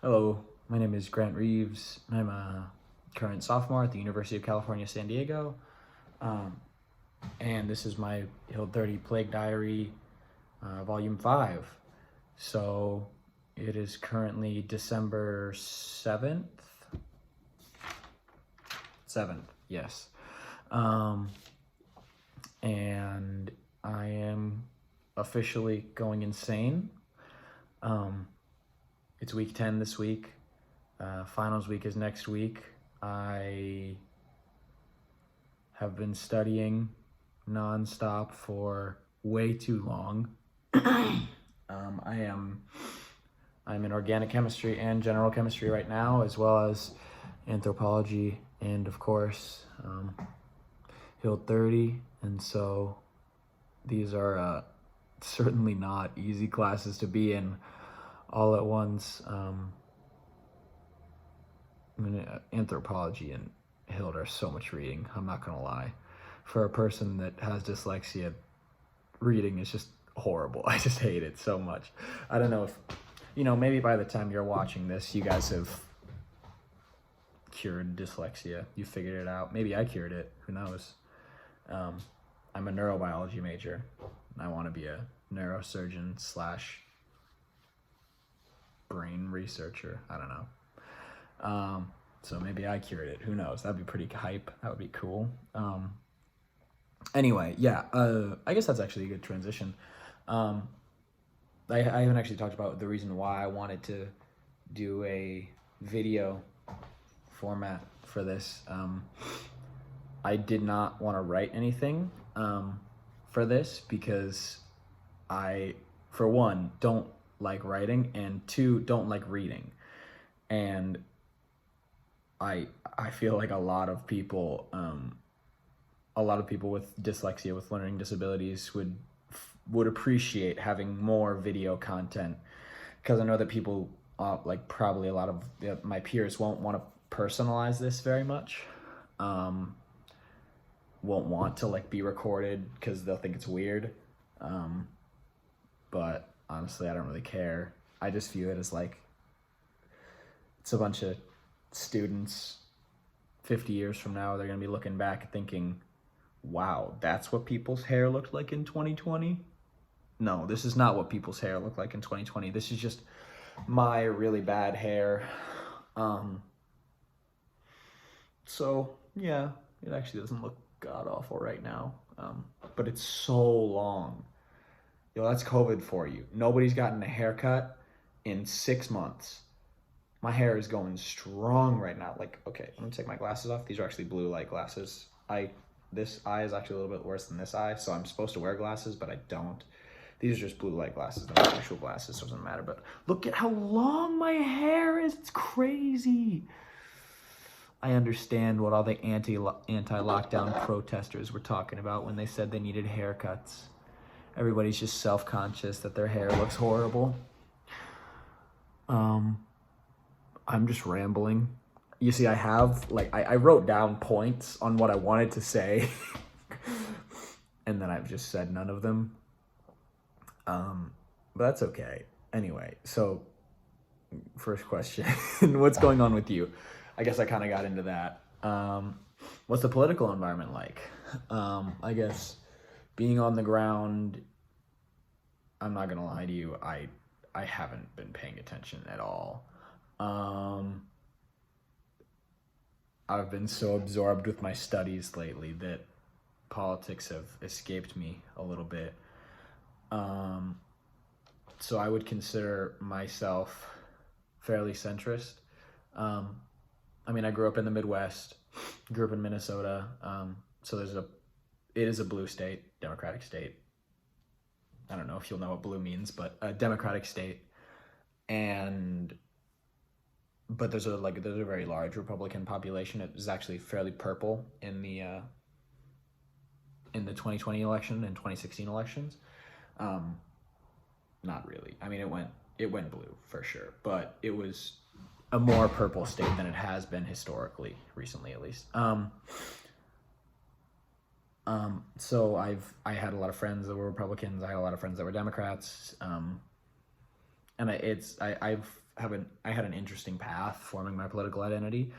Hello, my name is Grant Reeves. I'm a current sophomore at the University of California, San Diego. Um, and this is my HILD 30 Plague Diary, Volume 5. So it is currently December 7th. 7th, yes. Um, and I am officially going insane. It's week 10 this week. Finals week is next week. I have been studying nonstop for way too long. I'm in organic chemistry and general chemistry right now, as well as anthropology and, of course, HILD 30. And so these are certainly not easy classes to be in all at once. Anthropology and HILD are so much reading, I'm not gonna lie. For a person that has dyslexia, reading is just horrible. I just hate it so much. I don't know if, maybe by the time you're watching this, you guys have cured dyslexia. You figured it out. Maybe I cured it, who knows? I'm a neurobiology major, and I wanna be a neurosurgeon slash brain researcher. I don't know. So maybe I cured it. Who knows? That'd be pretty hype. That would be cool. Anyway, yeah. I guess that's actually a good transition. I haven't actually talked about the reason why I wanted to do a video format for this. I did not want to write anything for this because I, for one, don't like writing, and two, don't like reading. And I feel like a lot of people with dyslexia, with learning disabilities, would appreciate having more video content, because I know that people, probably a lot of my peers, won't want to personalize this very much. Won't want to be recorded because they'll think it's weird. But honestly, I don't really care. I just view it as it's a bunch of students 50 years from now. They're going to be looking back thinking, wow, that's what people's hair looked like in 2020? No, this is not what people's hair looked like in 2020. This is just my really bad hair. So yeah, it actually doesn't look god awful right now. But it's so long. That's COVID for you. Nobody's gotten a haircut in 6 months. My hair is going strong right now. Okay, let me take my glasses off. These are actually blue light glasses. This eye is actually a little bit worse than this eye, so I'm supposed to wear glasses, but I don't. These are just blue light glasses. They're not actual glasses, so it doesn't matter. But look at how long my hair is. It's crazy. I understand what all the anti-lockdown protesters were talking about when they said they needed haircuts. Everybody's just self-conscious that their hair looks horrible. I'm just rambling. You see, I have, I wrote down points on what I wanted to say, and then I've just said none of them. But that's okay. Anyway, so first question, what's going on with you? I guess I kind of got into that. What's the political environment like? I guess being on the ground, I'm not gonna lie to you, I haven't been paying attention at all. I've been so absorbed with my studies lately that politics have escaped me a little bit. So I would consider myself fairly centrist. I grew up in the Midwest, grew up in Minnesota. So it is a blue state, Democratic state. I don't know if you'll know what blue means, but a Democratic state. But there's a very large Republican population. It was actually fairly purple in the 2020 election and 2016 elections. Not really. It went blue for sure, but it was a more purple state than it has been historically, recently at least. So I had a lot of friends that were Republicans. I had a lot of friends that were Democrats. And I've I had an interesting path forming my political identity.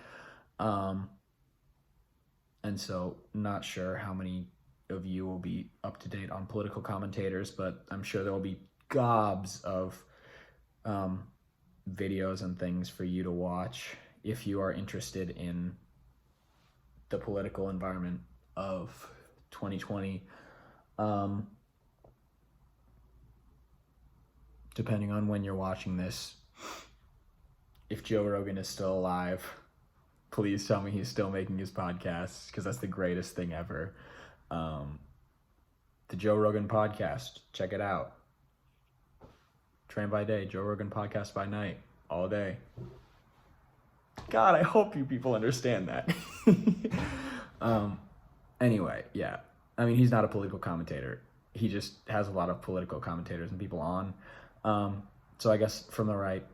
Um, and so not sure how many of you will be up to date on political commentators, but I'm sure there will be gobs of um, videos and things for you to watch if you are interested in the political environment of 2020. Um, Depending on when you're watching this, if Joe Rogan is still alive, please tell me he's still making his podcasts, because that's the greatest thing ever. The Joe Rogan podcast, check it out. Train by day, Joe Rogan podcast by night, all day. God, I hope you people understand that. Anyway, yeah. I mean, he's not a political commentator. He just has a lot of political commentators and people on. So I guess from the right,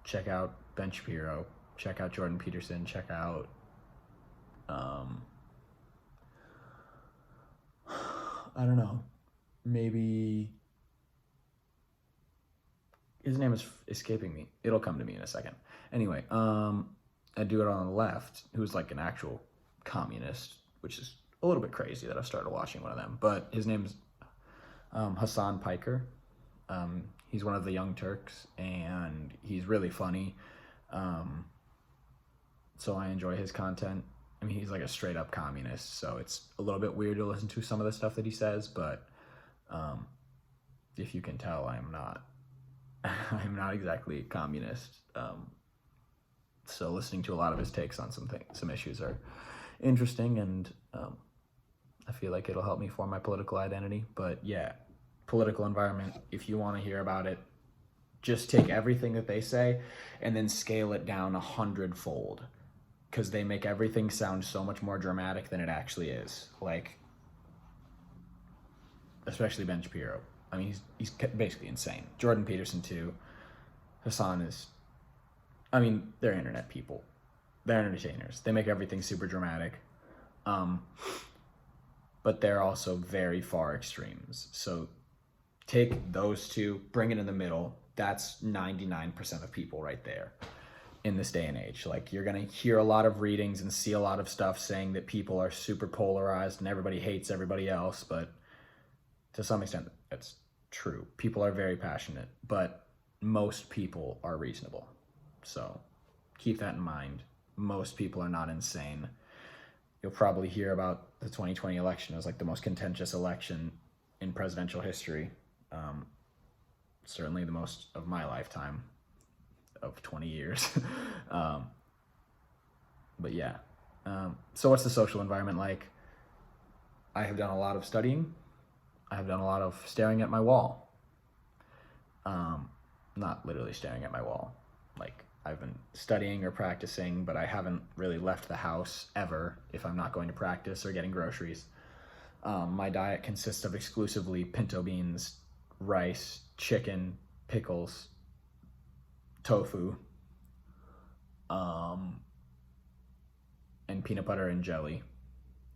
check out Ben Shapiro, check out Jordan Peterson, check out, I don't know, maybe, his name is escaping me. It'll come to me in a second. Anyway, I do it on the left, who's like an actual communist, which is a little bit crazy that I started watching one of them, but his name's Hassan Piker. He's one of the Young Turks, and he's really funny. So I enjoy his content. I mean, he's like a straight up communist, so it's a little bit weird to listen to some of the stuff that he says, but if you can tell, I'm not. I'm not exactly a communist. So listening to a lot of his takes on some issues are interesting, and I feel like it'll help me form my political identity. But yeah, political environment, if you want to hear about it, just take everything that they say and then scale it down 100-fold, because they make everything sound so much more dramatic than it actually is. Like, especially Ben Shapiro. I mean, he's basically insane. Jordan Peterson too. Hassan is, I mean, they're internet people. They're entertainers. They make everything super dramatic. But they're also very far extremes. So take those two, bring it in the middle. That's 99% of people right there in this day and age. Like, you're going to hear a lot of readings and see a lot of stuff saying that people are super polarized and everybody hates everybody else. But to some extent, that's true. People are very passionate, but most people are reasonable. So keep that in mind. Most people are not insane. You'll probably hear about the 2020 election as like the most contentious election in presidential history. Certainly the most of my lifetime of 20 years. But yeah. So what's the social environment like? I have done a lot of studying. I have done a lot of staring at my wall. Not literally staring at my wall. Like, I've been studying or practicing, but I haven't really left the house ever if I'm not going to practice or getting groceries. My diet consists of exclusively pinto beans, rice, chicken, pickles, tofu, and peanut butter and jelly,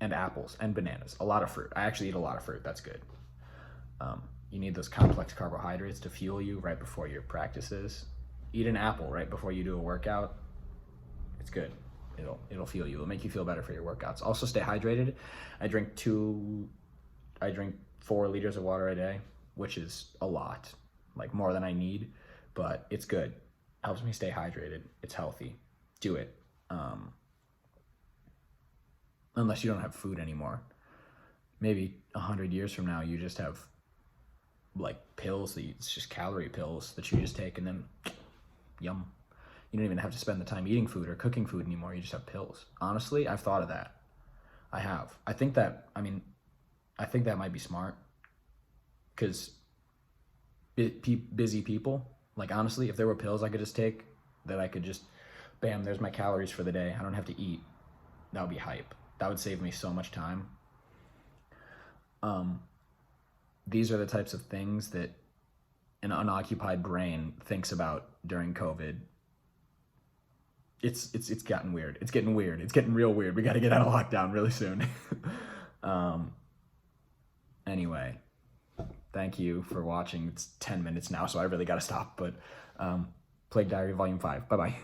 and apples and bananas. A lot of fruit. I actually eat a lot of fruit. That's good. You need those complex carbohydrates to fuel you right before your practices. Eat an apple right before you do a workout. It's good. It'll fuel you. It'll make you feel better for your workouts. Also, stay hydrated. I drink 4 liters of water a day, which is a lot, like more than I need, but it's good. Helps me stay hydrated. It's healthy. Do it. Unless you don't have food anymore. Maybe 100 years from now, you just have like pills it's just calorie pills that you just take, and then yum. You don't even have to spend the time eating food or cooking food anymore. You just have pills. Honestly, I've thought of that. I have. I think that might be smart, because busy people, like, honestly, if there were pills I could just take that I could just, bam, there's my calories for the day. I don't have to eat. That would be hype. That would save me so much time. These are the types of things that an unoccupied brain thinks about during COVID. It's gotten weird. It's getting weird. It's getting real weird. We got to get out of lockdown really soon. Anyway, thank you for watching. It's 10 minutes now, so I really got to stop. But Plague Diary Volume 5. Bye-bye.